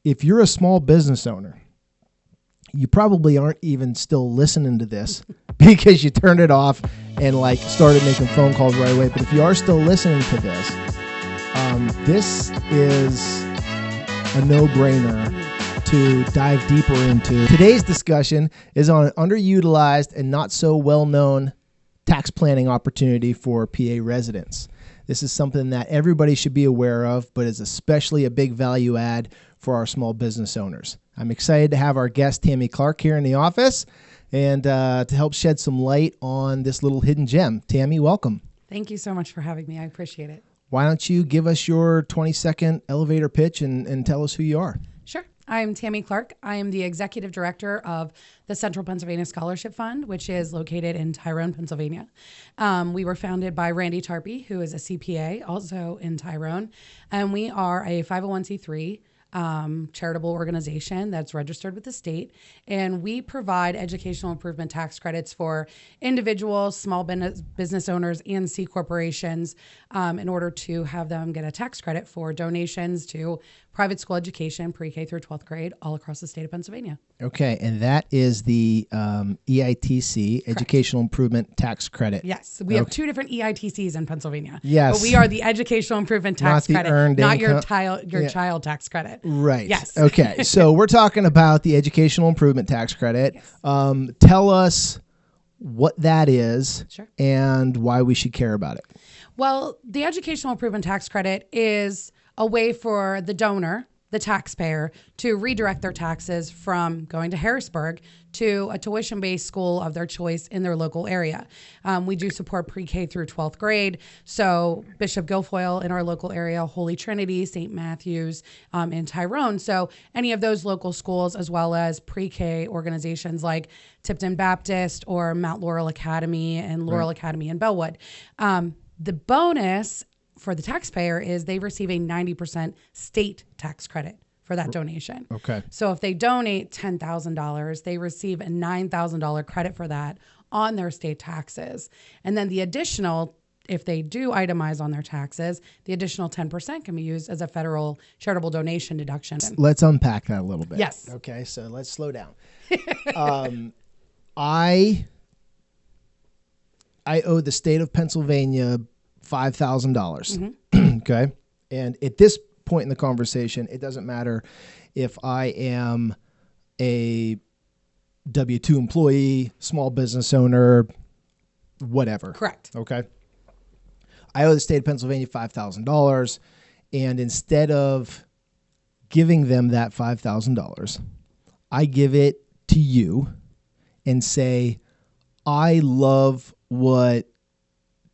if you're a small business owner, you probably aren't even still listening to this because you turned it off and like started making phone calls right away. But if you are still listening to this, this is a no-brainer to dive deeper into. Today's discussion is on an underutilized and not so well-known tax planning opportunity for PA residents. This is something that everybody should be aware of, but is especially a big value add for our small business owners. I'm excited to have our guest, Tami Clark, here in the office and to help shed some light on this little hidden gem. Tami, welcome. Thank you so much for having me. I appreciate it. Why don't you give us your 20-second elevator pitch and tell us who you are? Sure. I'm Tami Clark. I am the executive director of the Central Pennsylvania Scholarship Fund, which is located in Tyrone, Pennsylvania. We were founded by Randy Tarpey, who is a CPA, also in Tyrone. And we are a 501c3 charitable organization that's registered with the state, and we provide educational improvement tax credits for individuals, small business owners, and C corporations in order to have them get a tax credit for donations to private school education, pre-K through 12th grade, all across the state of Pennsylvania. Okay, and that is the EITC, Correct. Educational Improvement Tax Credit. Yes, we have two different EITCs in Pennsylvania. Yes. But we are the Educational Improvement Tax Not the Credit, earned not your income. child tax credit. Right. Yes. Okay, so we're talking about the Educational Improvement Tax Credit. Yes. Tell us what that is. Sure. And why we should care about it. Well, the Educational Improvement Tax Credit is a way for the donor, the taxpayer, to redirect their taxes from going to Harrisburg to a tuition-based school of their choice in their local area. We do support pre-K through 12th grade. So Bishop Guilfoyle in our local area, Holy Trinity, St. Matthew's in Tyrone. So any of those local schools, as well as pre-K organizations like Tipton Baptist or Mount Laurel Academy and Laurel Academy in Bellwood. The bonus for the taxpayer is they receive a 90% state tax credit for that donation. Okay. So if they donate $10,000, they receive a $9,000 credit for that on their state taxes. And then the additional, if they do itemize on their taxes, the additional 10% can be used as a federal charitable donation deduction. Let's unpack that a little bit. Yes. Okay, so let's slow down. I owe the state of Pennsylvania $5,000. Okay. And at this point in the conversation, it doesn't matter if I am a W-2 employee, small business owner, whatever. Correct. Okay. I owe the state of Pennsylvania $5,000. And instead of giving them that $5,000, I give it to you and say, I love what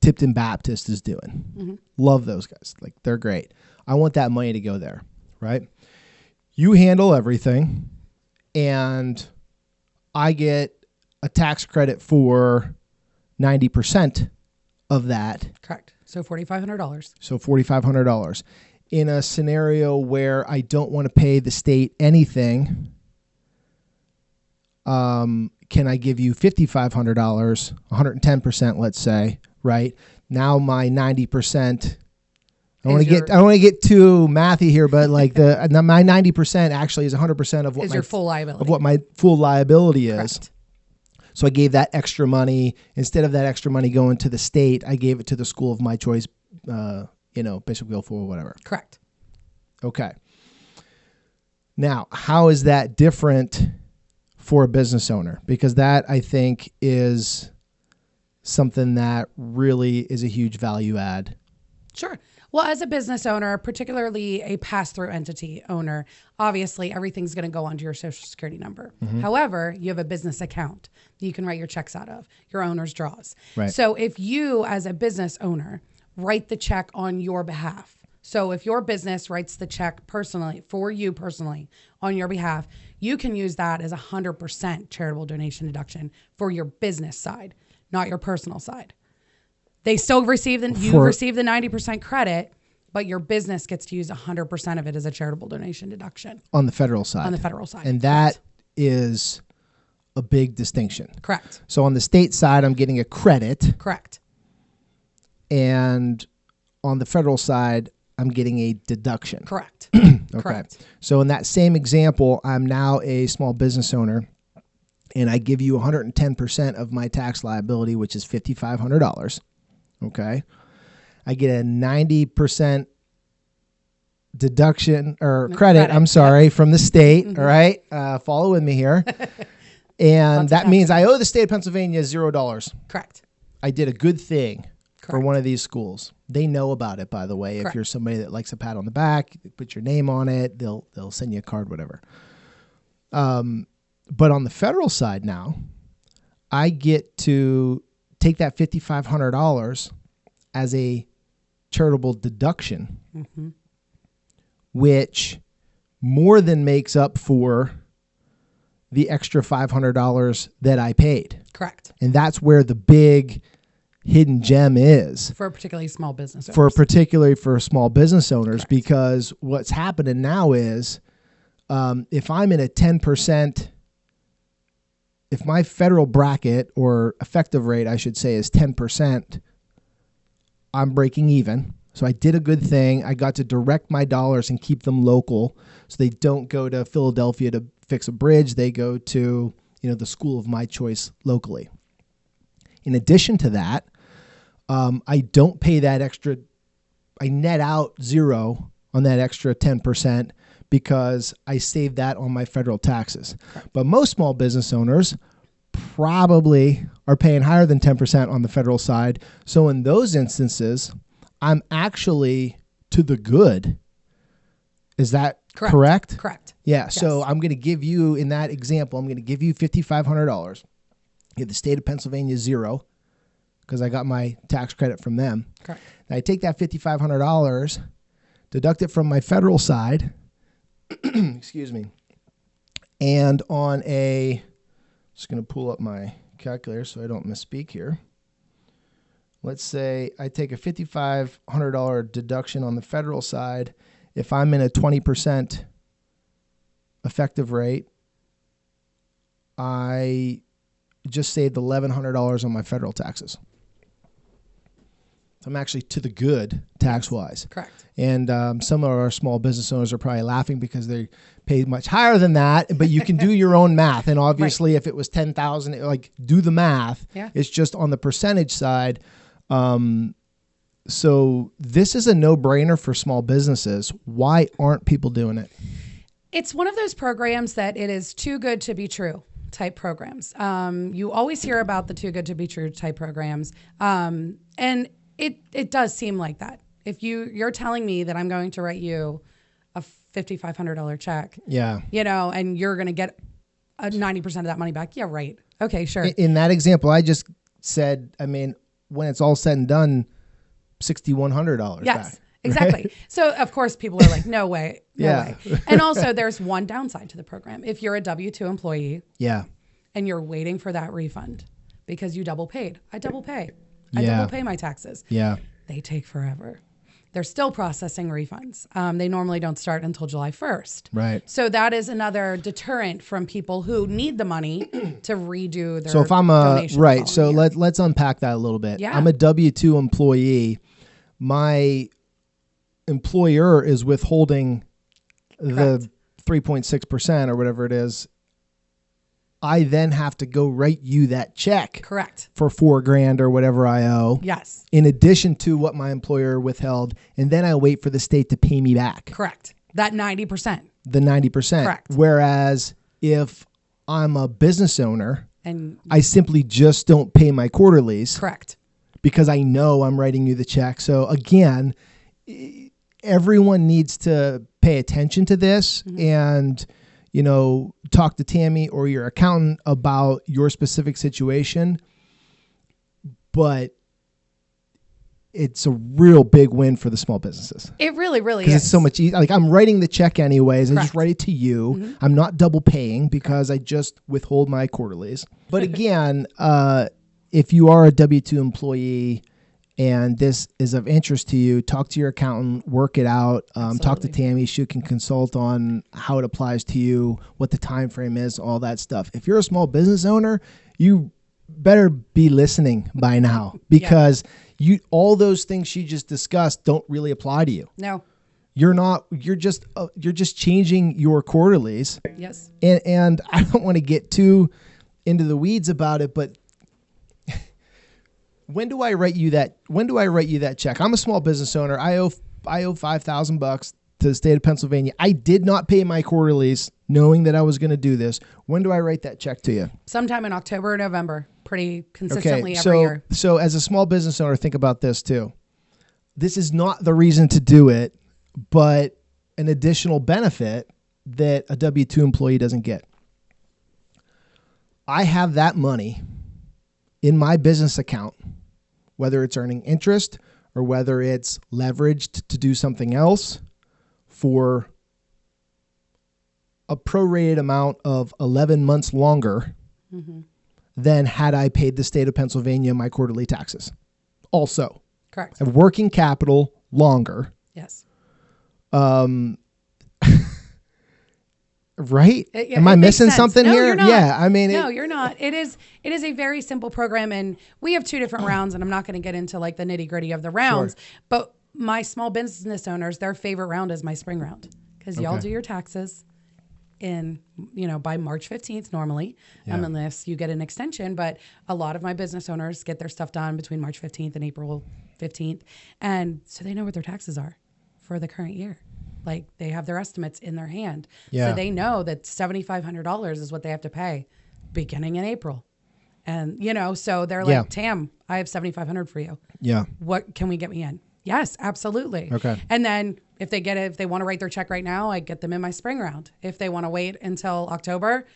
Tipton Baptist is doing. Love those guys. Like, they're great. I want that money to go there, right? You handle everything, and I get a tax credit for 90% of that. Correct. So $4,500. So $4,500. In a scenario where I don't want to pay the state anything, can I give you $5,500, 110%, let's say, right? Now my 90%, I don't want to get too mathy here, but like my 90% actually is 100% of what your full liability. Of what my full liability is. Correct. So I gave that extra money. Instead of that extra money going to the state, I gave it to the school of my choice, Bishop Guilfoyle or whatever. Correct. Okay. Now, how is that different for a business owner? Because that, I think, is something that really is a huge value add. Sure. Well, as a business owner, particularly a pass-through entity owner, obviously everything's going to go onto your Social Security number. However, you have a business account that you can write your checks out of, your owner's draws. Right. So if you, as a business owner, write the check on your behalf, so if your business writes the check personally, for you personally, on your behalf, you can use that as 100% charitable donation deduction for your business side, not your personal side. They still receive you receive the 90% credit, but your business gets to use 100% of it as a charitable donation deduction. On the federal side. On the federal side. And that is a big distinction. Correct. So on the state side, I'm getting a credit. Correct. And on the federal side, I'm getting a deduction. Correct. Okay. Correct. So in that same example, I'm now a small business owner, and I give you 110% of my tax liability, which is $5,500. Okay. I get a 90% deduction or credit, I'm sorry, from the state. All right. Follow with me here. And that means I owe the state of Pennsylvania $0. Correct. I did a good thing for Correct. one of these schools. They know about it, by the way. Correct. If you're somebody that likes a pat on the back, put your name on it, they'll send you a card, whatever. But on the federal side now, I get to take that $5,500 as a charitable deduction, which more than makes up for the extra $500 that I paid. Correct. And that's where the big hidden gem is. For particularly small business owners. Particularly for small business owners. Correct. Because what's happening now is if I'm in a 10%, if my federal bracket or effective rate, I should say, is 10%, I'm breaking even. So I did a good thing. I got to direct my dollars and keep them local, so they don't go to Philadelphia to fix a bridge. They go to, the school of my choice locally. In addition to that, I don't pay that extra. I net out zero on that extra 10% because I saved that on my federal taxes. But most small business owners probably are paying higher than 10% on the federal side. So in those instances, I'm actually to the good. Is that correct? Correct. Yeah. Yes. So I'm going to give you, in that example, I'm going to give you $5,500. Give the state of Pennsylvania $0 because I got my tax credit from them. Correct. Now I take that $5,500, deduct it from my federal side, excuse me, and on just going to pull up my calculator so I don't misspeak here. Let's say I take a $5,500 deduction on the federal side. If I'm in a 20% effective rate, I just saved $1,100 on my federal taxes. So I'm actually to the good tax-wise. Correct. And some of our small business owners are probably laughing because they pay much higher than that, but you can do your own math. And obviously, if it was $10,000, like do the math. Yeah. It's just on the percentage side. So this is a no-brainer for small businesses. Why aren't people doing it? It's one of those programs that it is too good to be true type programs. You always hear about the too good to be true type programs. And it does seem like that. If you're telling me that I'm going to write you a $5,500 check, yeah, and you're going to get 90% of that money back. Yeah, right. Okay, sure. In that example, I just said, when it's all said and done, $6,100 yes, back. exactly. Right? So of course people are like, no way, no Yeah. way. And also there's one downside to the program. If you're a W-2 employee, Yeah. and you're waiting for that refund because you double paid. I double pay. I Yeah. double pay my taxes. Yeah. They take forever. They're still processing refunds. They normally don't start until July 1st. Right. So that is another deterrent from people who need the money to redo their So if I'm donation right, the so following year. let's unpack that a little bit. Yeah. I'm a W-2 employee. My employer is withholding the 3.6% or whatever it is. I then have to go write you that check. Correct. For $4,000 or whatever I owe. Yes. In addition to what my employer withheld, and then I wait for the state to pay me back. Correct. That 90%. The 90%. Correct. Whereas if I'm a business owner, And I simply just don't pay my quarterlies. correct. Because I know I'm writing you the check. So again, everyone needs to pay attention to this and, talk to Tami or your accountant about your specific situation. But it's a real big win for the small businesses. It really, really Because is. it's so much easier. Like I'm writing the check anyways. I just Correct. write it to you. I'm not double paying because I just withhold my quarterlies. But again, if you are a W-2 employee and this is of interest to you, talk to your accountant, work it out. Talk to Tami. She can consult on how it applies to you, what the time frame is, all that stuff. If you're a small business owner, you better be listening by now, because all those things she just discussed don't really apply to you. No. You're just changing your quarterlies. Yes. And I don't want to get too into the weeds about it, but when do I write you that check? I'm a small business owner. I owe $5,000 to the state of Pennsylvania. I did not pay my quarterlies knowing that I was going to do this. When do I write that check to you? Sometime in October or November, pretty consistently every year. So as a small business owner, think about this too. This is not the reason to do it, but an additional benefit that a W-2 employee doesn't get. I have that money in my business account, whether it's earning interest or whether it's leveraged to do something else, for a prorated amount of 11 months longer than had I paid the state of Pennsylvania my quarterly taxes. Also, correct. I have working capital longer. Yes. Right? Am I missing something here? You're not. Yeah, I mean, no, you're not. It is a very simple program, and we have 2 different rounds, and I'm not going to get into like the nitty gritty of the rounds, but my small business owners, their favorite round is my spring round, because y'all do your taxes in, by March 15th normally, unless you get an extension. But a lot of my business owners get their stuff done between March 15th and April 15th. And so they know what their taxes are for the current year. Like, they have their estimates in their hand. Yeah. So they know that $7,500 is what they have to pay beginning in April. And, so they're like, Tam, I have $7,500 for you. Yeah. What can we get me in? Yes, absolutely. Okay. And then if they want to write their check right now, I get them in my spring round. If they want to wait until October,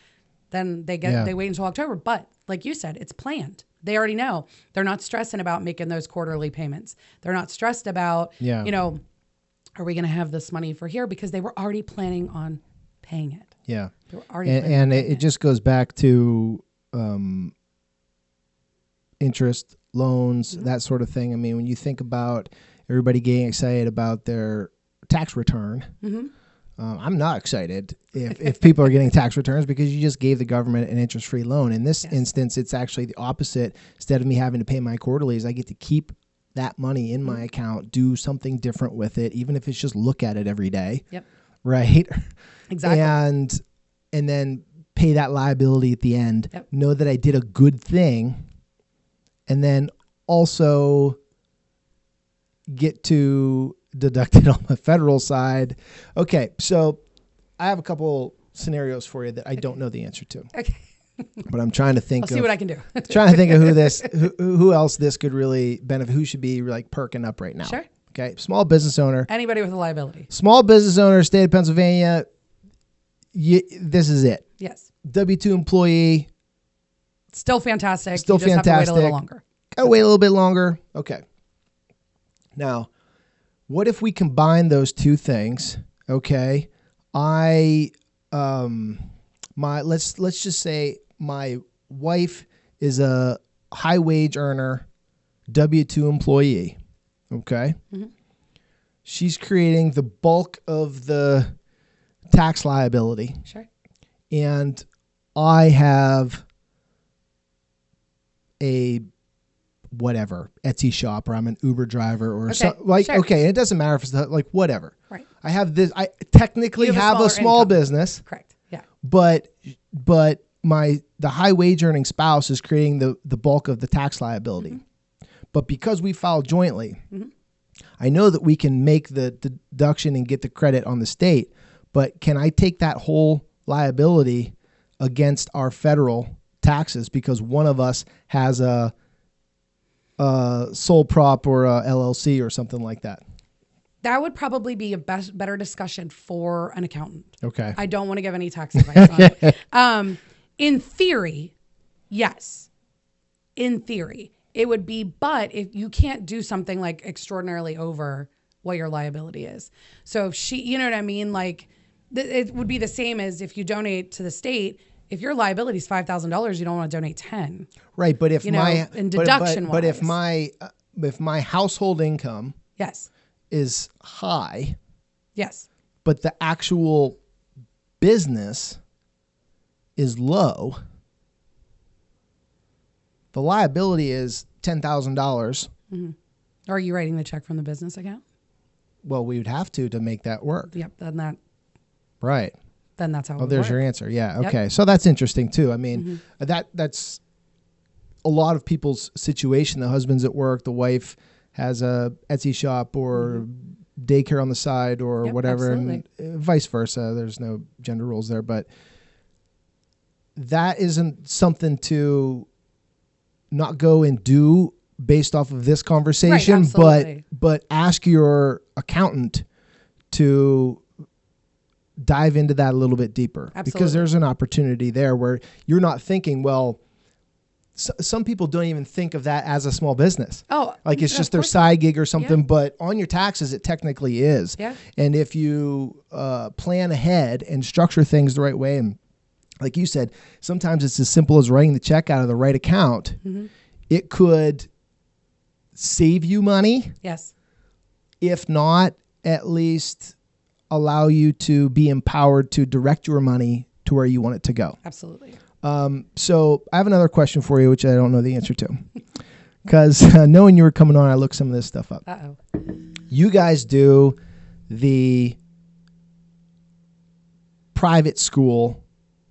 then they wait until October. But like you said, it's planned. They already know. They're not stressing about making those quarterly payments. They're not stressed about, are we going to have this money for here? Because they were already planning on paying it. Yeah. They were already and it just goes back to interest, loans, that sort of thing. I mean, when you think about everybody getting excited about their tax return, I'm not excited if people are getting tax returns, because you just gave the government an interest-free loan. In this instance, it's actually the opposite. Instead of me having to pay my quarterlies, I get to keep that money in my account, do something different with it, even if it's just look at it every day. Yep. Right? Exactly. And then pay that liability at the end. Yep. Know that I did a good thing, and then also get to deduct it on the federal side. Okay, so I have a couple scenarios for you that I don't know the answer to. Okay. But I'm trying to think. I'll see what I can do. Trying to think of who else this could really benefit. Who should be like perking up right now? Sure. Okay. Small business owner. Anybody with a liability. Small business owner, state of Pennsylvania. This is it. Yes. W-2 employee. Still fantastic. Still you just fantastic. have to wait a little longer. Gotta wait a little bit longer. Okay. Now, what if we combine those two things? Okay. Let's just say my wife is a high wage earner, W-2 employee. Okay. Mm-hmm. She's creating the bulk of the tax liability. Sure. And I have a whatever Etsy shop, or I'm an Uber driver, or okay, it doesn't matter if it's like whatever. Right. I have this. I technically have a small business. Correct. Yeah. But the high wage earning spouse is creating the bulk of the tax liability. Mm-hmm. But because we filed jointly, I know that we can make the deduction and get the credit on the state. But can I take that whole liability against our federal taxes because one of us has a sole prop or a LLC or something like that? That would probably be a better discussion for an accountant. Okay. I don't want to give any tax advice on it. In theory, yes. In theory, it would be, but if you can't do something like extraordinarily over what your liability is. So if she, you know what I mean? Like it would be the same as if you donate to the state. If your liability is $5,000, you don't want to donate 10. Right. But if deduction-wise. if my household income is high, but the actual business is low, The liability is $10,000. Are you writing the check from the business account? Well, we would have to make that work. Yep. Right. Then that's how. Oh, there's work. your answer. Yeah. Yep. Okay. So that's interesting too. I mean, that's a lot of people's situation. The husband's at work, the wife has a Etsy shop or daycare on the side or whatever, absolutely. and vice versa. There's no gender roles there, but that isn't something to not go and do based off of this conversation, but ask your accountant to dive into that a little bit deeper. Absolutely. Because there's an opportunity there where you're not thinking, well, some people don't even think of that as a small business. Oh, like it's just their side gig or something, but on your taxes, it technically is. Yeah. And if you plan ahead and structure things the right way, and like you said, sometimes it's as simple as writing the check out of the right account. It could save you money. Yes. If not, at least allow you to be empowered to direct your money to where you want it to go. Absolutely. So I have another question for you, which I don't know the answer to. Because knowing you were coming on, I looked some of this stuff up. Uh-oh. You guys do the private school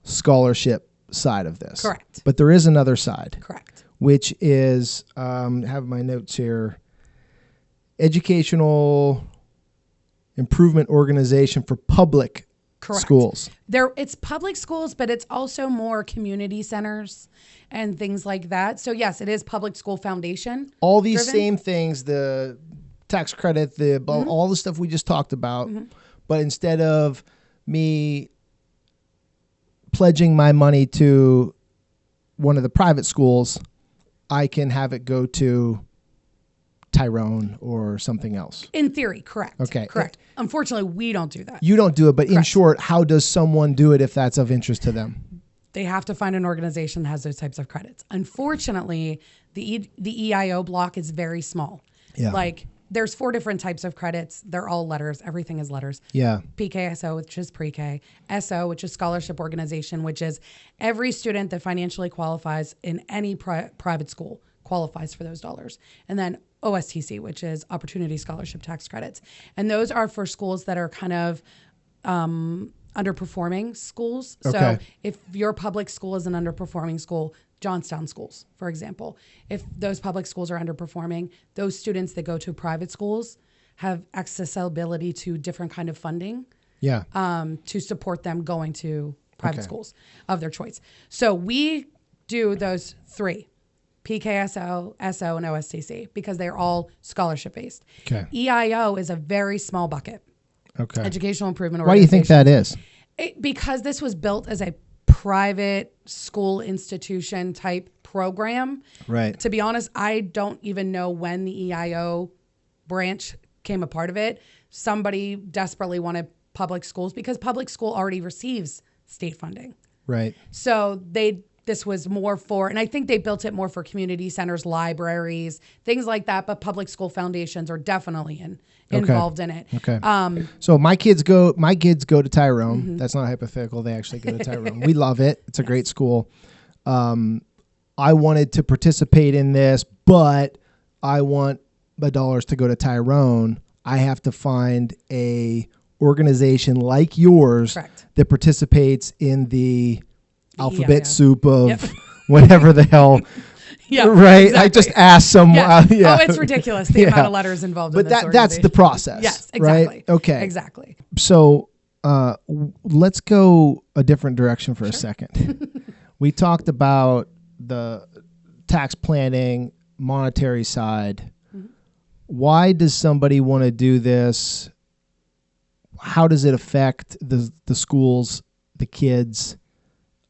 scholarship side of this. Correct. But there is another side. Correct. Which is, I have my notes here, Educational Improvement Organization for Public Correct. Schools. It's public schools, but it's also more community centers and things like that. So yes, it is public school foundation. All these driven. same things, the tax credit, all the stuff we just talked about. But instead of me pledging my money to one of the private schools, I can have it go to Tyrone or something else. In theory, correct. Okay. Correct. Unfortunately, we don't do that. You don't do it, but in Correct. short, how does someone do it if that's of interest to them? They have to find an organization that has those types of credits. Unfortunately, the EIO block is very small. Yeah. Like there's 4 different types of credits. They're all letters. Everything is letters. Yeah. PKSO, which is pre-K. SO, which is scholarship organization, which is every student that financially qualifies in any private school qualifies for those dollars. And then OSTC, which is opportunity scholarship tax credits. And those are for schools that are kind of underperforming schools. Okay. So if your public school is an underperforming school, Johnstown schools, for example, if those public schools are underperforming, those students that go to private schools have accessibility to different kind of funding Yeah. to support them going to private schools of their choice. So we do those 3. PKSO, SO, and OSTC, because they're all scholarship based. Okay. EIO is a very small bucket. Okay. Educational Improvement Why do you Organization. think that is? Because this was built as a private school institution type program. Right. To be honest, I don't even know when the EIO branch came a part of it. Somebody desperately wanted public schools because public school already receives state funding. Right. So this was more for, and I think they built it more for community centers, libraries, things like that. But public school foundations are definitely involved in it. Okay. So my kids go to Tyrone. That's not hypothetical. They actually go to Tyrone. We love it. It's a great school. I wanted to participate in this, but I want the dollars to go to Tyrone. I have to find a organization like yours Correct. that participates in the alphabet EIO. soup of whatever the hell. Yeah, right. exactly. I just asked someone. Yeah. Yeah. Oh, it's ridiculous the amount of letters involved in But this that's the organization. process. Yes, exactly. Right? Okay. Exactly. So let's go a different direction for a second. We talked about the tax planning, monetary side. Why does somebody want to do this? How does it affect the schools, the kids?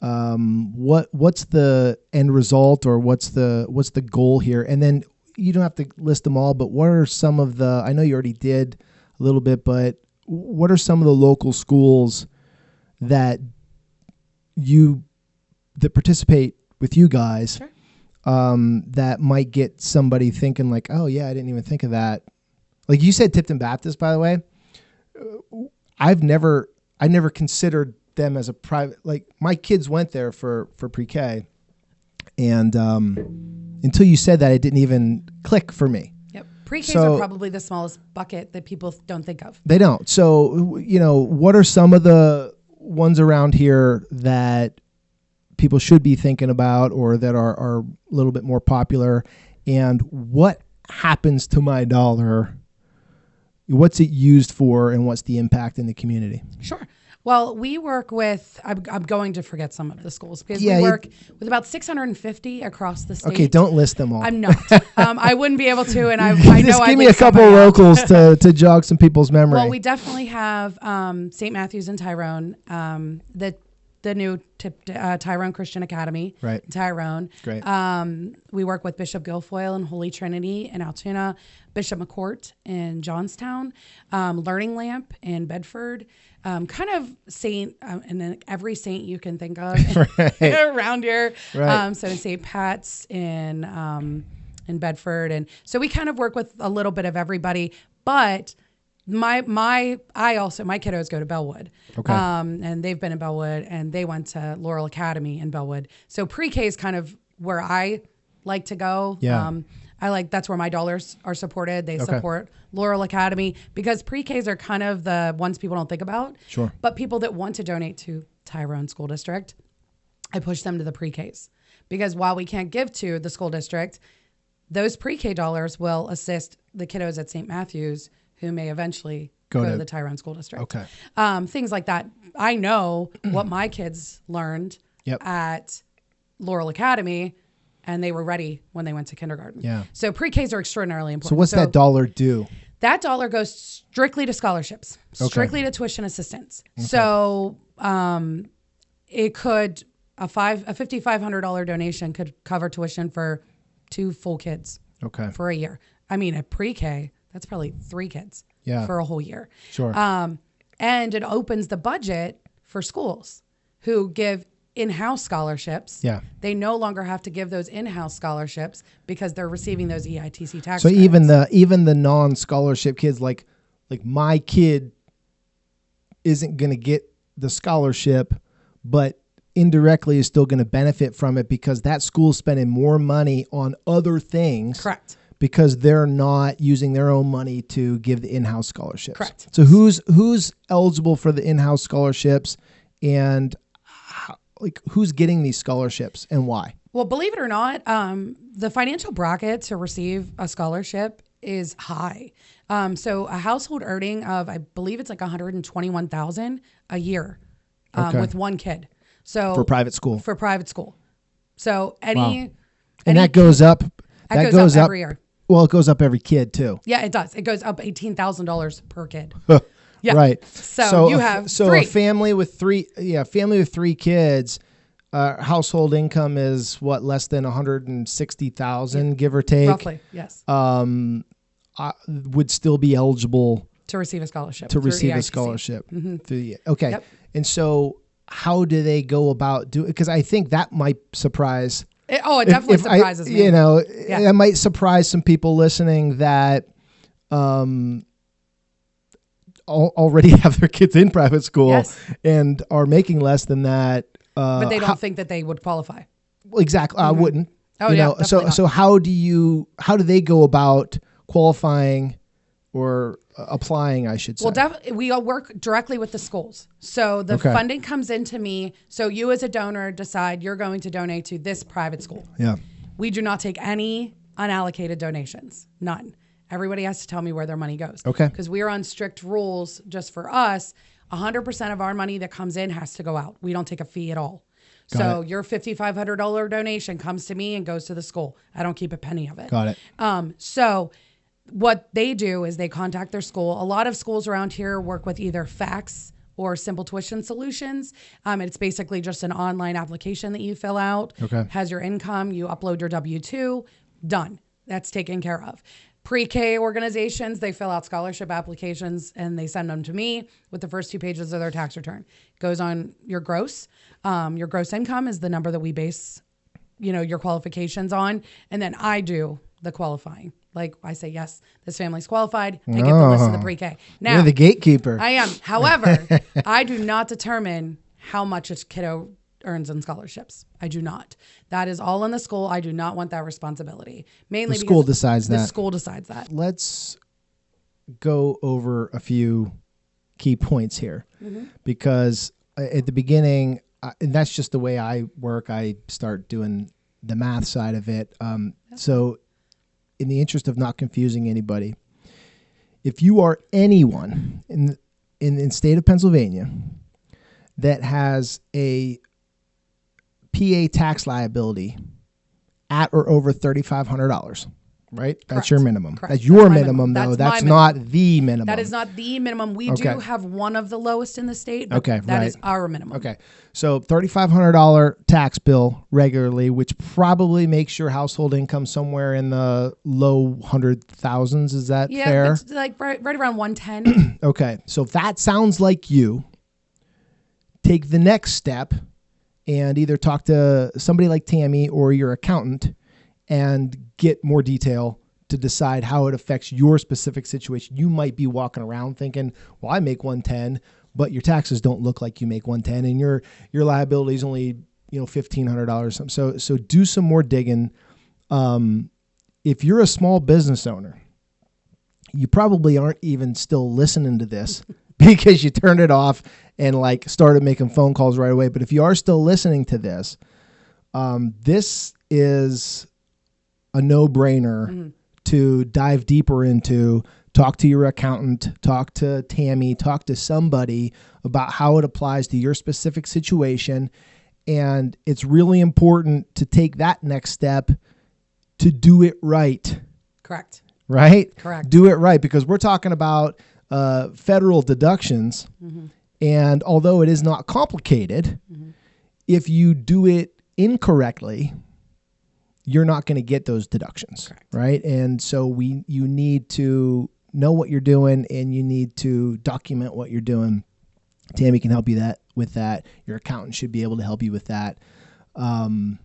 What's the end result, or what's the goal here? And then you don't have to list them all, but what are some of the, I know you already did a little bit, but what are some of the local schools that participate with you guys? Sure. That might get somebody thinking like, oh yeah, I didn't even think of that. Like you said, Tipton Baptist, by the way, I never considered them as a private, like my kids went there for pre-K, And until you said that, it didn't even click for me. Yep. Pre-Ks are probably the smallest bucket that people don't think of. They don't. So, what are some of the ones around here that people should be thinking about or that are a little bit more popular? And what happens to my dollar? What's it used for, and what's the impact in the community? Sure. Well, we work with, I'm going to forget some of the schools because we work with about 650 across the state. Okay, don't list them all. I'm not. I wouldn't be able to, and I know Just give me a couple locals to jog some people's memory. Well, we definitely have St. Matthew's and Tyrone, the new Tyrone Christian Academy, right? Tyrone. Great. We work with Bishop Guilfoyle and Holy Trinity in Altoona, Bishop McCourt in Johnstown, Learning Lamp in Bedford, kind of Saint, and then every saint you can think of around here. Right. So St. Pat's in Bedford, and so we kind of work with a little bit of everybody, but. My kiddos go to Bellwood, okay. And they've been in Bellwood, and they went to Laurel Academy in Bellwood. So pre-K is kind of where I like to go. Yeah. That's where my dollars are supported. They support Laurel Academy because pre-Ks are kind of the ones people don't think about. Sure. But people that want to donate to Tyrone School District, I push them to the pre-Ks because while we can't give to the school district, those pre-K dollars will assist the kiddos at St. Matthew's who may eventually go to the Tyrone School District. Okay. Things like that. I know what my kids learned at Laurel Academy, and they were ready when they went to kindergarten. Yeah. So pre-Ks are extraordinarily important. So what's that dollar do? That dollar goes strictly to scholarships, strictly to tuition assistance. Okay. So it could, a $5,500 donation could cover tuition for 2 full kids for a year. I mean, at pre-K, that's probably 3 kids for a whole year. Sure. And it opens the budget for schools who give in-house scholarships. Yeah. They no longer have to give those in-house scholarships because they're receiving those EITC tax credits. even the non-scholarship kids, like my kid isn't going to get the scholarship, but indirectly is still going to benefit from it because that school's spending more money on other things. Correct. Because they're not using their own money to give the in-house scholarships. Correct. So who's eligible for the in-house scholarships, and who's getting these scholarships and why? Well, believe it or not, the financial bracket to receive a scholarship is high. So a household earning of, I believe it's like $121,000 a year with one kid. So for private school. So that goes up. That goes up every year. Well, it goes up every kid too. Yeah, it does. It goes up $18,000 per kid. Yeah. Right. So you have a family with 3 kids, household income is what, less than 160,000, give or take. Roughly, yes. Would still be eligible to receive a scholarship. Mm-hmm. Okay. Yep. And so how do they go about doing it? Because I think that might surprise. It definitely surprises me. It might surprise some people listening that already have their kids in private school and are making less than that. But they don't think that they would qualify. Exactly. Mm-hmm. I wouldn't. Oh, yeah. So how do they go about qualifying or applying, I should say? Well, we all work directly with the schools. So the funding comes into me. So you as a donor decide you're going to donate to this private school. Yeah. We do not take any unallocated donations. None. Everybody has to tell me where their money goes. Okay. Because we are on strict rules just for us. 100% of our money that comes in has to go out. We don't take a fee at all. So your $5,500 donation comes to me and goes to the school. I don't keep a penny of it. Got it. So what they do is they contact their school. A lot of schools around here work with either fax or simple tuition solutions. It's basically just an online application that you fill out. Okay. Has your income, you upload your W-2, done. That's taken care of. Pre-K organizations, they fill out scholarship applications and they send them to me with the first 2 pages of their tax return. Goes on your gross. Your gross income is the number that we base, your qualifications on. And then I do the qualifying. Like I say, yes, this family's qualified. They get the list of the pre-K. Now, you're the gatekeeper. I am. However, I do not determine how much a kiddo earns in scholarships. I do not. That is all in the school. I do not want that responsibility. Mainly the school because decides the that. school decides that. Let's go over a few key points here because at the beginning, and that's just the way I work. I start doing the math side of it. So in the interest of not confusing anybody, if you are anyone in the state of Pennsylvania that has a PA tax liability at or over $3,500, right? That's Correct. your minimum. Correct. That's your That's my minimum, though. That's That's my not the minimum. That is not the minimum. We Okay. do have one of the lowest in the state, but Okay, that right. is our minimum. Okay. So $3,500 tax bill regularly, which probably makes your household income somewhere in the low 100,000s. Is that Yeah, fair? it's like right around 110. Okay. So if that sounds like you, take the next step and either talk to somebody like Tami or your accountant and get more detail to decide how it affects your specific situation. You might be walking around thinking, well, I make 110, but your taxes don't look like you make 110 and your liability is only, $1,500. So do some more digging. If you're a small business owner, you probably aren't even still listening to this because you turned it off and started making phone calls right away. But if you are still listening to this, this is a no-brainer to dive deeper into. Talk to your accountant, talk to Tami, talk to somebody about how it applies to your specific situation. And it's really important to take that next step to do it right. Correct. Right? Correct. Do it right, because we're talking about federal deductions. And although it is not complicated, if you do it incorrectly, you're not going to get those deductions. Correct. Right? And so you need to know what you're doing and you need to document what you're doing. Tami can help you with that. Your accountant should be able to help you with that. 90%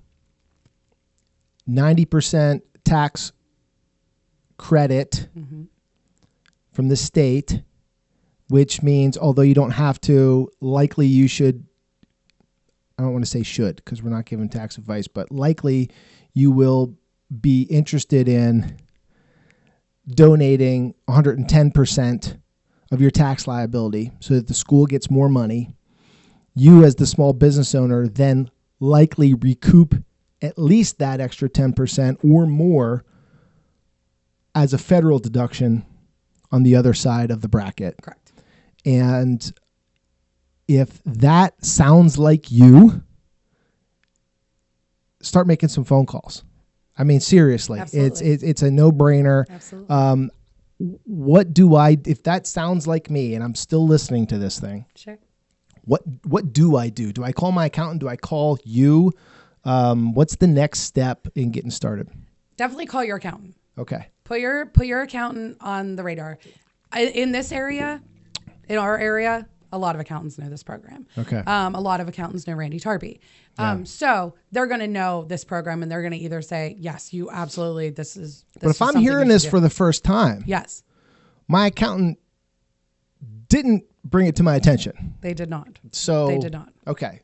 tax credit from the state, which means although you don't have to, likely you should, I don't want to say should because we're not giving tax advice, but likely you will be interested in donating 110% of your tax liability so that the school gets more money. You as the small business owner then likely recoup at least that extra 10% or more as a federal deduction on the other side of the bracket. Correct. And if that sounds like you, start making some phone calls. I mean, seriously, it's a no-brainer. Absolutely. If that sounds like me and I'm still listening to this thing, Sure. what do I do? Do I call my accountant? Do I call you? What's the next step in getting started? Definitely call your accountant. Okay. Put your accountant on the radar. In this area, in our area, a lot of accountants know this program. Okay. A lot of accountants know Randy Tarpey. So they're going to know this program and they're going to either say, yes, you absolutely, this is But if I'm hearing this for the first time, yes, my accountant didn't bring it to my attention. they did not. So They did not. Okay.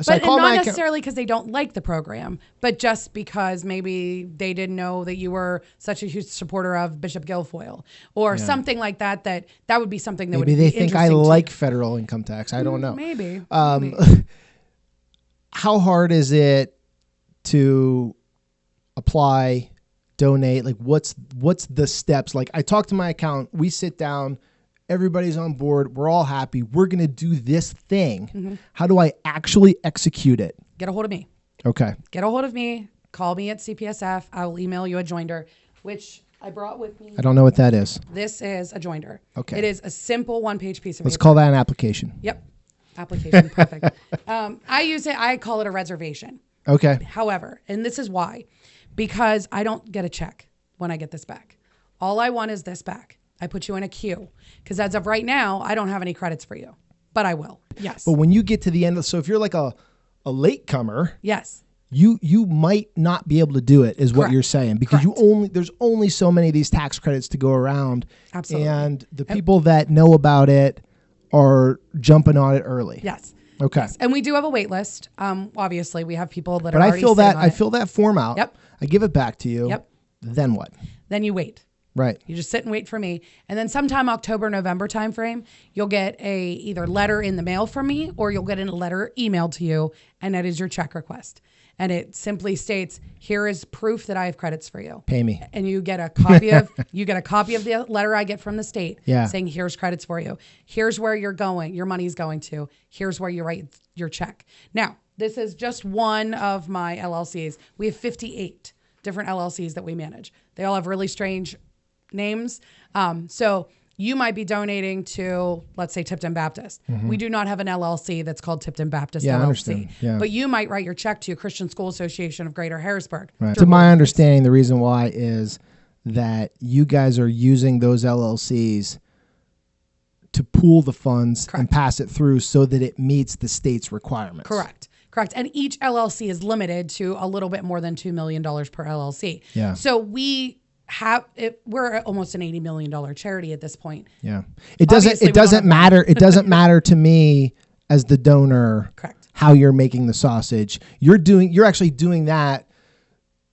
So But not necessarily because they don't like the program, but just because maybe they didn't know that you were such a huge supporter of Bishop Guilfoyle or something like that. That would be something that maybe would be they think I interesting like federal income tax. I don't know. Maybe. How hard is it to apply, donate? Like what's the steps? Like I talk to my accountant, we sit down, everybody's on board, we're all happy, we're going to do this thing. How do I actually execute it? Get a hold of me. Okay. Get a hold of me. Call me at CPSF. I will email you a joinder, which I brought with me. I don't know what that is. This is a joinder. Okay. It is a simple one-page piece of Let's paper. call that an application. Yep. Application. Perfect. I call it a reservation. Okay. However, and this is why, because I don't get a check when I get this back. All I want is this back. I put you in a queue because as of right now, I don't have any credits for you, but I will. Yes. But when you get to the end, so if you're like a latecomer, yes. you might not be able to do it, is what Correct. you're saying, because Correct. there's only so many of these tax credits to go around. Absolutely. And the people that know about it are jumping on it early. Yes. Okay. Yes. And we do have a wait list. Obviously, we have people that But are I already fill sitting that on I it. fill that form out. Yep. I give it back to you. Yep. Then what? Then you wait. Right. You just sit and wait for me. And then sometime October, November timeframe, you'll get a either letter in the mail from me or you'll get a letter emailed to you, and that is your check request. And it simply states, here is proof that I have credits for you. Pay me. And you get a copy of the letter I get from the state Yeah. saying, here's credits for you. Here's where you're going. Your money's going to. Here's where you write your check. Now, this is just one of my LLCs. We have 58 different LLCs that we manage. They all have really strange names. So you might be donating to, let's say, Tipton Baptist. We do not have an LLC that's called Tipton Baptist Yeah, I LLC. understand. Yeah. But you might write your check to Christian School Association of Greater Harrisburg. Right. To my understanding, the reason why is that you guys are using those LLCs to pool the funds and Correct. pass it through so that it meets the state's requirements. Correct. And each LLC is limited to a little bit more than $2 million per LLC. Yeah. So we're almost an $80 million charity at this point. Yeah. It doesn't Obviously, it doesn't matter. It doesn't matter to me as the donor. Correct. How you're making the sausage. You're actually doing that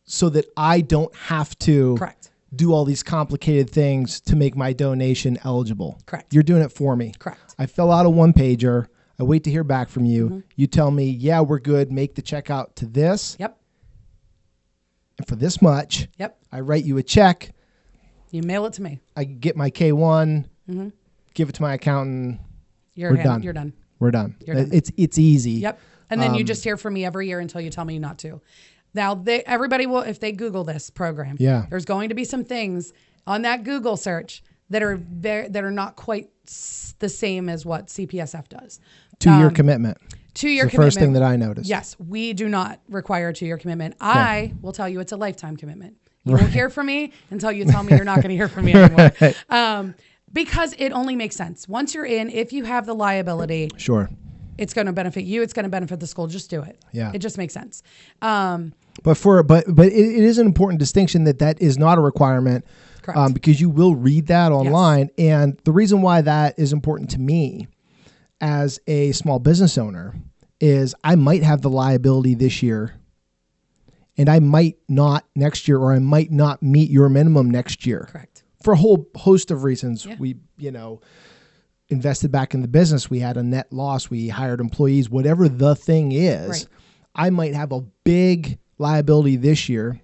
so that I don't have to Correct. do all these complicated things to make my donation eligible. Correct. You're doing it for me. Correct. I fill out a one pager. I wait to hear back from you. You tell me, yeah, we're good. Make the check out to this. Yep. And for this much, Yep. I write you a check. You mail it to me. I get my K1, give it to my accountant. We're done. You're done. We're done. You're done. It's easy. Yep. And then you just hear from me every year until you tell me not to. Now, everybody will, if they Google this program, Yeah. there's going to be some things on that Google search that are not quite the same as what CPSF does. 2-year commitment. 2-year It's the commitment. first thing that I noticed. Yes, we do not require a 2-year commitment. I will tell you it's a lifetime commitment. You won't hear from me until you tell me you're not going to hear from me anymore. Because it only makes sense. Once you're in, if you have the liability, Sure. it's going to benefit you. It's going to benefit the school. Just do it. Yeah. It just makes sense. But it is an important distinction that is not a requirement. Correct. Because you will read that online. Yes. And the reason why that is important to me as a small business owner is I might have the liability this year and I might not next year, or I might not meet your minimum next year. Correct. For a whole host of reasons. Yeah. We, invested back in the business. We had a net loss. We hired employees, whatever the thing is. Right. I might have a big liability this year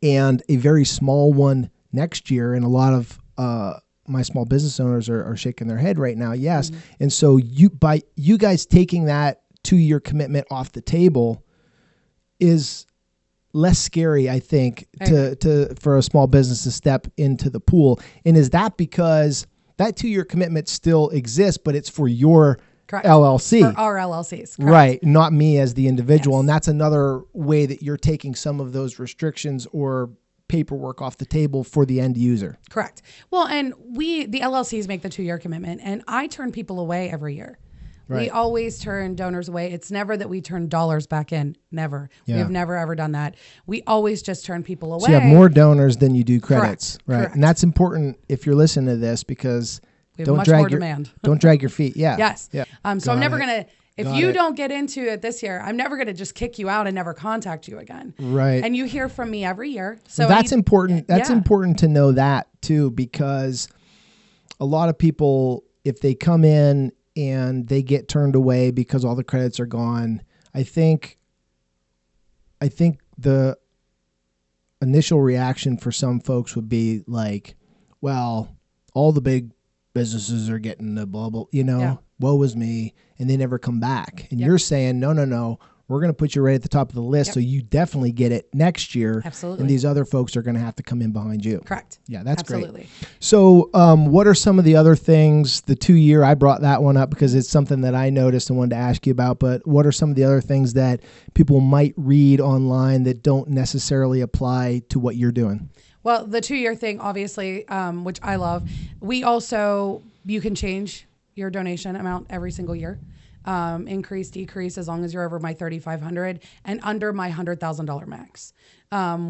and a very small one next year. And a lot of my small business owners are shaking their head right now. Yes. Mm-hmm. And so by you guys taking that 2-year commitment off the table is less scary, I think, for a small business to step into the pool. And is that because that 2-year commitment still exists, but it's for your Correct. LLC? For our LLCs. Correct. Right. Not me as the individual. Yes. And that's another way that you're taking some of those restrictions or paperwork off the table for the end user. Correct. Well, and the LLCs make the 2-year commitment, and I turn people away every year. Right. We always turn donors away. It's never that we turn dollars back in. Never. Yeah. We have never, ever done that. We always just turn people away. So you have more donors than you do credits. Correct. Right. Correct. And that's important if you're listening to this, because we have much more demand. Don't drag your feet. Yeah. Yes. Yeah. So I'm never going to, if you don't get into it this year, I'm never going to just kick you out and never contact you again. Right. And you hear from me every year. So that's important. That's important to know that too, because a lot of people, if they come in and they get turned away because all the credits are gone, I think the initial reaction for some folks would be like, well, all the big businesses are getting the bubble, woe is me, and they never come back. And you're saying, no, we're going to put you right at the top of the list, so you definitely get it next year. Absolutely. And these other folks are going to have to come in behind you. Correct. Yeah, that's Absolutely. Great. So what are some of the other things, the 2-year, I brought that one up because it's something that I noticed and wanted to ask you about, but what are some of the other things that people might read online that don't necessarily apply to what you're doing? Well, the 2-year thing, obviously, which I love. You can change your donation amount every single year. Increase, decrease, as long as you're over my $3,500 and under my $100,000 max.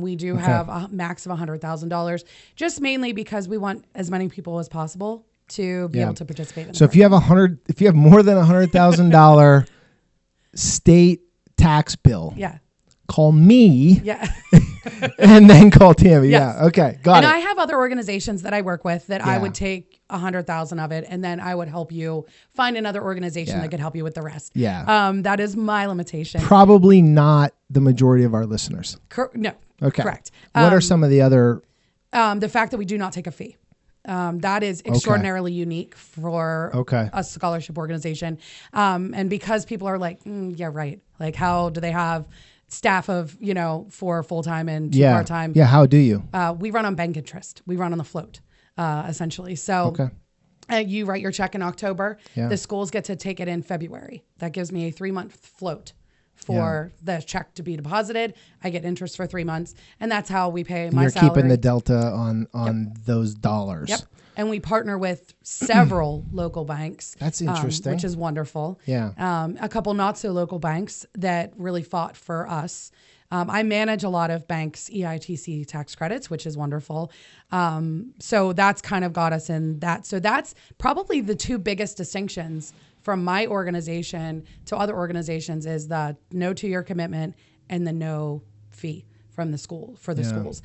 We do have a max of $100,000, just mainly because we want as many people as possible to be able to participate in So if you have more than $100,000 state tax bill, call me. And then call Tami. Yes. Yeah. Okay. Got it. And I have other organizations that I work with that I would take 100,000 of it, and then I would help you find another organization that could help you with the rest. Yeah. That is my limitation. Probably not the majority of our listeners. No. Okay. Correct. What are some of the other? The fact that we do not take a fee. That is extraordinarily unique for a scholarship organization. And because people are like, yeah, right. Like, how do they have staff of, 4 full-time and 2 part-time? Yeah. How do you? We run on bank interest. We run on the float, essentially. So you write your check in October. The schools get to take it in February. That gives me a 3-month float for the check to be deposited. I get interest for 3 months, and that's how we pay my salary. You're keeping the delta on those dollars. Yep. And we partner with several local banks. That's interesting. Which is wonderful. Yeah. A couple not so local banks that really fought for us. I manage a lot of banks' EITC tax credits, which is wonderful. So that's kind of got us in that. So that's probably the 2 biggest distinctions from my organization to other organizations is the no 2-year commitment and the no fee from the school for the schools.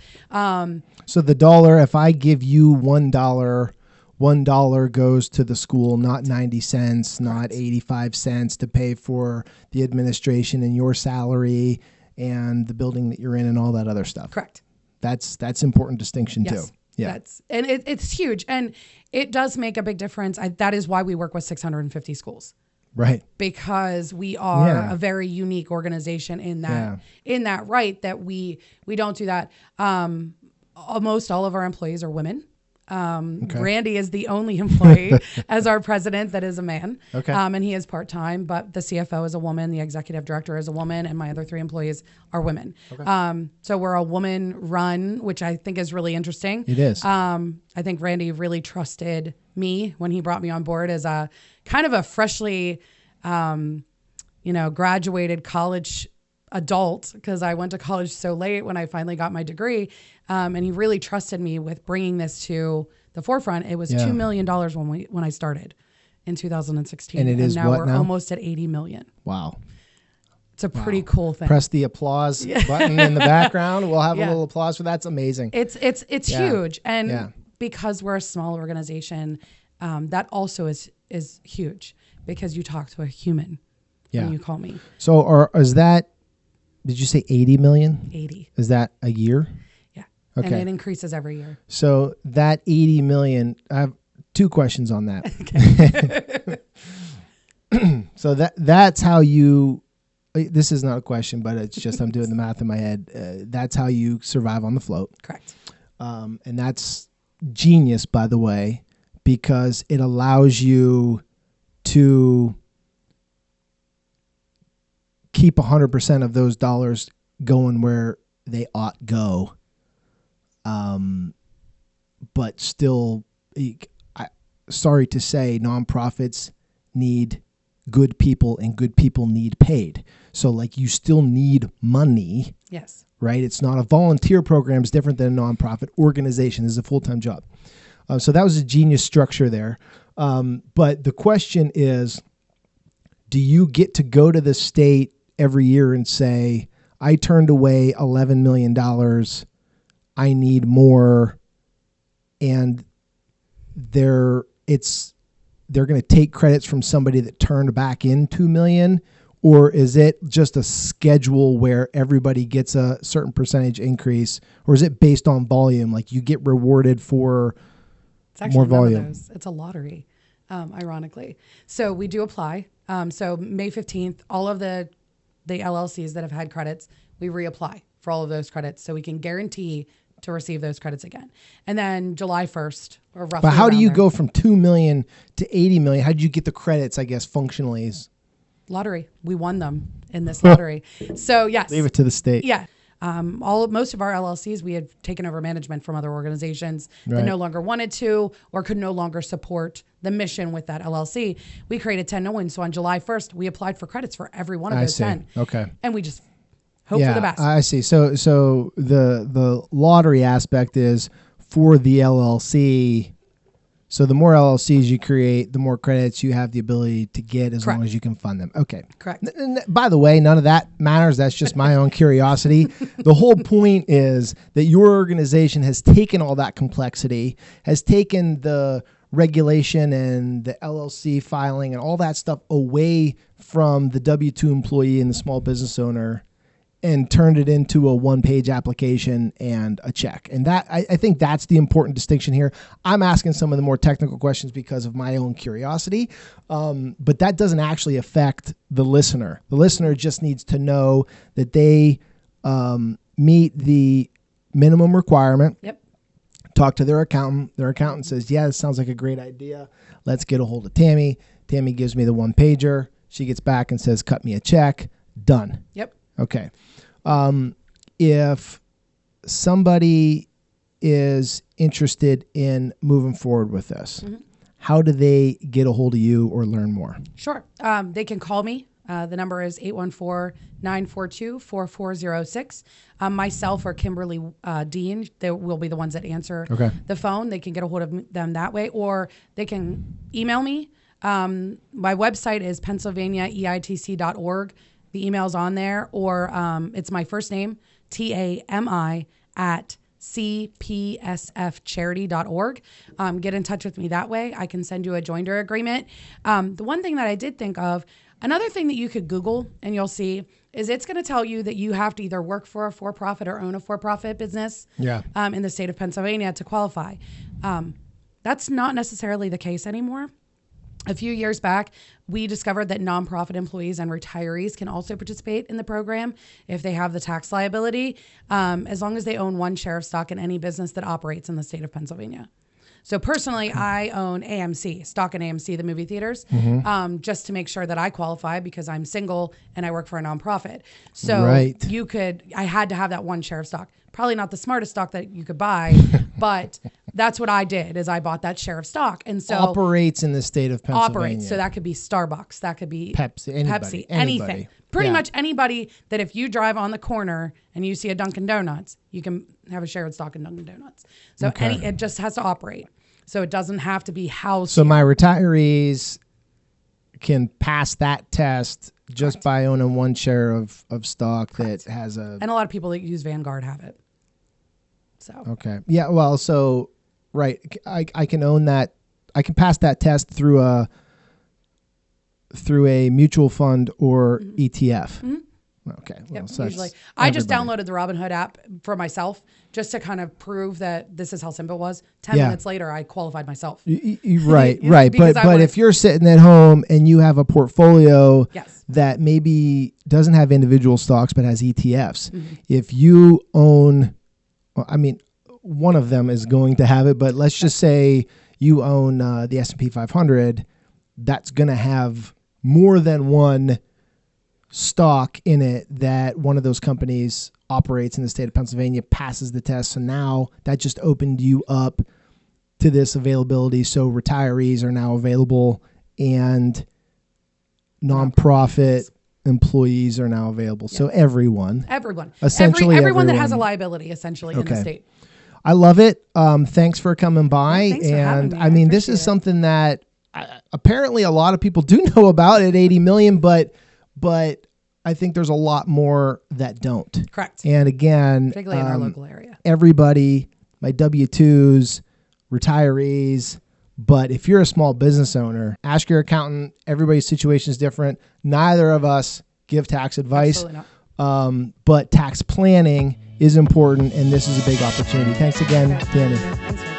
So the dollar, if I give you $1 goes to the school, not 90 cents, not 85 cents to pay for the administration and your salary and the building that you're in and all that other stuff. Correct. That's important distinction too. Yeah. It's huge. And it does make a big difference. That is why we work with 650 schools. Right. Because we are a very unique organization in that right that we don't do that. Almost all of our employees are women. Randy is the only employee as our president that is a man. And he is part-time, but the CFO is a woman, the executive director is a woman, and my other 3 employees are women. So we're a woman run, which I think is really interesting. It is. I think Randy really trusted me when he brought me on board as a kind of a freshly, graduated college adult, because I went to college so late when I finally got my degree. And he really trusted me with bringing this to the forefront. It was $2 million when I started in 2016. And now we're almost at 80 million. Wow. It's a pretty cool thing. Press the applause button in the background. We'll have a little applause for that. That's amazing. It's huge. And because we're a small organization, that also is huge because you talk to a human when you call me. So is that, did you say 80 million? 80. Is that a year? Yeah. Okay. And it increases every year. So that 80 million, I have 2 questions on that. So that's how you, this is not a question, but it's just I'm doing the math in my head. That's how you survive on the float. Correct. And that's genius, by the way, because it allows you to keep 100% of those dollars going where they ought go. But still, sorry to say, nonprofits need good people and good people need paid. So like you still need money. Yes. Right? It's not a volunteer program. It's different than a nonprofit organization. It's a full-time job. So that was a genius structure there. But the question is, do you get to go to the state every year and say, I turned away $11 million. I need more. And they're going to take credits from somebody that turned back in $2 million? Or is it just a schedule where everybody gets a certain percentage increase? Or is it based on volume? Like you get rewarded for more volume? It's a lottery, ironically. So we do apply. So May 15th, all of the LLCs that have had credits, we reapply for all of those credits so we can guarantee to receive those credits again. And then July 1st, or roughly. But how do you go from 2 million to 80 million? How did you get the credits, I guess, functionally? Lottery. We won them in this lottery. So yes. Leave it to the state. Yeah. Most of our LLCs, we had taken over management from other organizations that no longer wanted to or could no longer support the mission with that LLC. We created 10 no-wins. So on July 1st, we applied for credits for every one of those 10. Okay. And we just hope for the best. I see. So the lottery aspect is for the LLC, So the more LLCs you create, the more credits you have the ability to get as long as you can fund them. Okay. Correct. By the way, none of that matters. That's just my own curiosity. The whole point is that your organization has taken all that complexity, has taken the regulation and the LLC filing and all that stuff away from the W-2 employee and the small business owner and turned it into a one-page application and a check. And that I think that's the important distinction here. I'm asking some of the more technical questions because of my own curiosity, but that doesn't actually affect the listener. The listener just needs to know that they meet the minimum requirement. Yep. Talk to their accountant. Their accountant says, yeah, this sounds like a great idea. Let's get a hold of Tami. Tami gives me the one-pager. She gets back and says, cut me a check. Done. Yep. Okay. If somebody is interested in moving forward with this, how do they get a hold of you or learn more? Sure. They can call me. The number is 814-942-4406. Myself or Kimberly Dean, they will be the ones that answer the phone. They can get a hold of them that way, or they can email me. My website is pennsylvaniaeitc.org. The email's on there, or it's my first name, Tami at cpsfcharity.org. Get in touch with me that way. I can send you a joinder agreement. The one thing that I did think of, another thing that you could Google and you'll see is it's going to tell you that you have to either work for a for-profit or own a for-profit business in the state of Pennsylvania to qualify. That's not necessarily the case anymore. A few years back, we discovered that nonprofit employees and retirees can also participate in the program if they have the tax liability, as long as they own one share of stock in any business that operates in the state of Pennsylvania. So personally, I own AMC, stock in AMC, the movie theaters, just to make sure that I qualify because I'm single and I work for a nonprofit. So I had to have that one share of stock. Probably not the smartest stock that you could buy, but that's what I did is I bought that share of stock. And so operates in the state of Pennsylvania. Operates. So that could be Starbucks. That could be Pepsi, anything. Pretty much anybody that if you drive on the corner and you see a Dunkin' Donuts, you can have a shared stock in Dunkin' Donuts. So it just has to operate. So it doesn't have to be housed. So my retirees can pass that test just by owning one share of stock that has a... And a lot of people that use Vanguard have it. So. Okay. Yeah, well, so, right. I can own that. I can pass that test through a mutual fund or ETF. Okay. Well, so usually. I just downloaded the Robinhood app for myself just to kind of prove that this is how simple it was. 10 minutes later, I qualified myself. Right. But if you're sitting at home and you have a portfolio that maybe doesn't have individual stocks but has ETFs, if you own, one of them is going to have it, but let's just say you own the S&P 500, that's going to have more than one stock in it that one of those companies operates in the state of Pennsylvania, passes the test. So now that just opened you up to this availability. So retirees are now available and nonprofit employees are now available. So everyone. Essentially everyone that has a liability essentially in the state. I love it. Thanks for coming by. Thanks for having me. I mean, this is something that apparently a lot of people do know about at 80 million, but I think there's a lot more that don't. Correct. And again, particularly in our local area. Everybody, my W-2s, retirees, but if you're a small business owner, ask your accountant. Everybody's situation is different. Neither of us give tax advice. Absolutely not. But tax planning is important, and this is a big opportunity. Thanks again, Tami. Thanks,